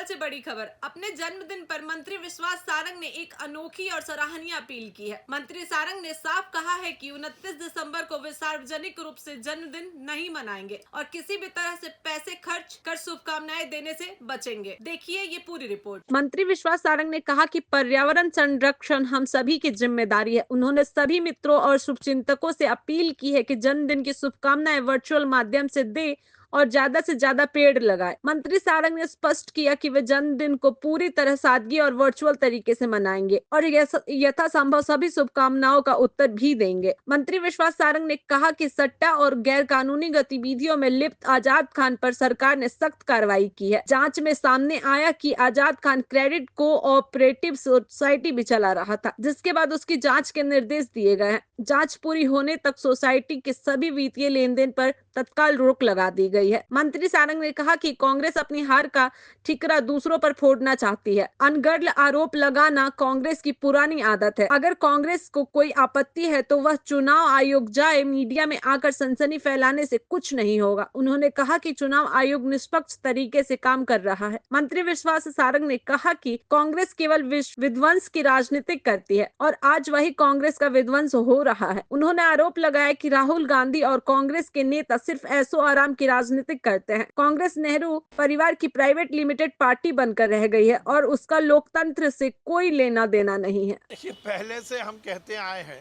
आज से बड़ी खबर। अपने जन्मदिन पर मंत्री विश्वास सारंग ने एक अनोखी और सराहनीय अपील की है। मंत्री सारंग ने साफ कहा है कि 29 दिसंबर को वे सार्वजनिक रूप से जन्मदिन नहीं मनाएंगे और किसी भी तरह से पैसे खर्च कर शुभकामनाएं देने से बचेंगे। देखिए ये पूरी रिपोर्ट। मंत्री विश्वास सारंग ने कहा कि पर्यावरण संरक्षण हम सभी की जिम्मेदारी है। उन्होंने सभी मित्रों और शुभचिंतकों से अपील की है कि जन्मदिन की शुभकामनाएं वर्चुअल माध्यम से दे और ज्यादा से ज्यादा पेड़ लगाए। मंत्री सारंग ने स्पष्ट किया कि वे जन्मदिन को पूरी तरह सादगी और वर्चुअल तरीके से मनाएंगे और यथासंभव सभी शुभकामनाओं का उत्तर भी देंगे। मंत्री विश्वास सारंग ने कहा कि सट्टा और गैर कानूनी गतिविधियों में लिप्त आजाद खान पर सरकार ने सख्त कार्रवाई की है। जांच में सामने आया कि आजाद खान क्रेडिट कोऑपरेटिव सोसाइटी भी चला रहा था, जिसके बाद उसकी जांच के निर्देश दिए गए हैं। जांच पूरी होने तक सोसाइटी के सभी वित्तीय लेन देन पर तत्काल रोक लगा दी गई है। मंत्री सारंग ने कहा कि कांग्रेस अपनी हार का ठिकरा दूसरों पर फोड़ना चाहती है। अनगढ़ आरोप लगाना कांग्रेस की पुरानी आदत है। अगर कांग्रेस को कोई आपत्ति है तो वह चुनाव आयोग जाए, मीडिया में आकर सनसनी फैलाने से कुछ नहीं होगा। उन्होंने कहा कि चुनाव आयोग निष्पक्ष तरीके से काम कर रहा है। मंत्री विश्वास सारंग ने कहा कि कांग्रेस केवल विध्वंस की राजनीति करती है और आज वही कांग्रेस का विध्वंस हो रहा है। उन्होंने आरोप लगाया कि राहुल गांधी और कांग्रेस के नेता सिर्फ ऐशो आराम की राजनीति करते हैं। कांग्रेस नेहरू परिवार की प्राइवेट लिमिटेड पार्टी बनकर रह गई है और उसका लोकतंत्र से कोई लेना देना नहीं है। देखिए, पहले से हम कहते आए हैं,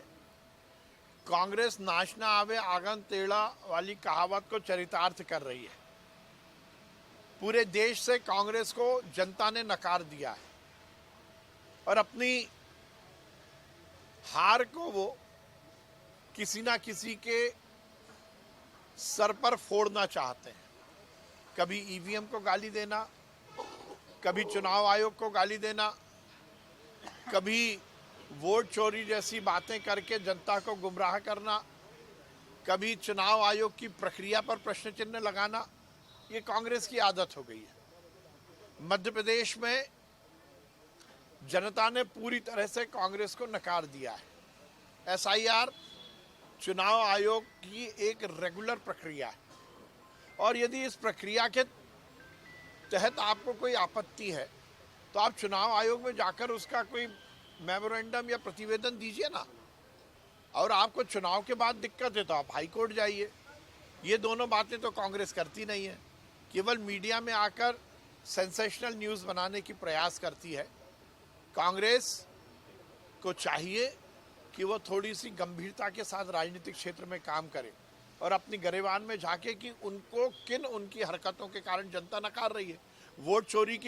कांग्रेस नाच ना आवे आंगन टेढ़ा वाली कहावत को चरितार्थ कर रही है। पूरे देश से कांग्रेस को जनता ने नकार दिया है और अपनी हार को वो किसी ना किसी के सर पर फोड़ना चाहते हैं। कभी ईवीएम को गाली देना, कभी चुनाव आयोग को गाली देना, कभी वोट चोरी जैसी बातें करके जनता को गुमराह करना, कभी चुनाव आयोग की प्रक्रिया पर प्रश्न चिन्ह लगाना। ये कांग्रेस की आदत हो गई है। मध्य प्रदेश में जनता ने पूरी तरह से कांग्रेस को नकार दिया है। एसआईआर चुनाव आयोग की एक रेगुलर प्रक्रिया है और यदि इस प्रक्रिया के तहत आपको कोई आपत्ति है तो आप चुनाव आयोग में जाकर उसका कोई मेमोरेंडम या प्रतिवेदन दीजिए ना। और आपको चुनाव के बाद दिक्कत है तो आप हाई कोर्ट जाइए। ये दोनों बातें तो कांग्रेस करती नहीं है, केवल मीडिया में आकर सेंसेशनल न्यूज़ बनाने की प्रयास करती है। कांग्रेस को चाहिए कि वो थोड़ी सी गंभीरता के साथ राजनीतिक क्षेत्र में काम करे और अपनी गरेबान में झांके कि उनको किन उनकी हरकतों के कारण जनता नकार रही है। वोट चोरी की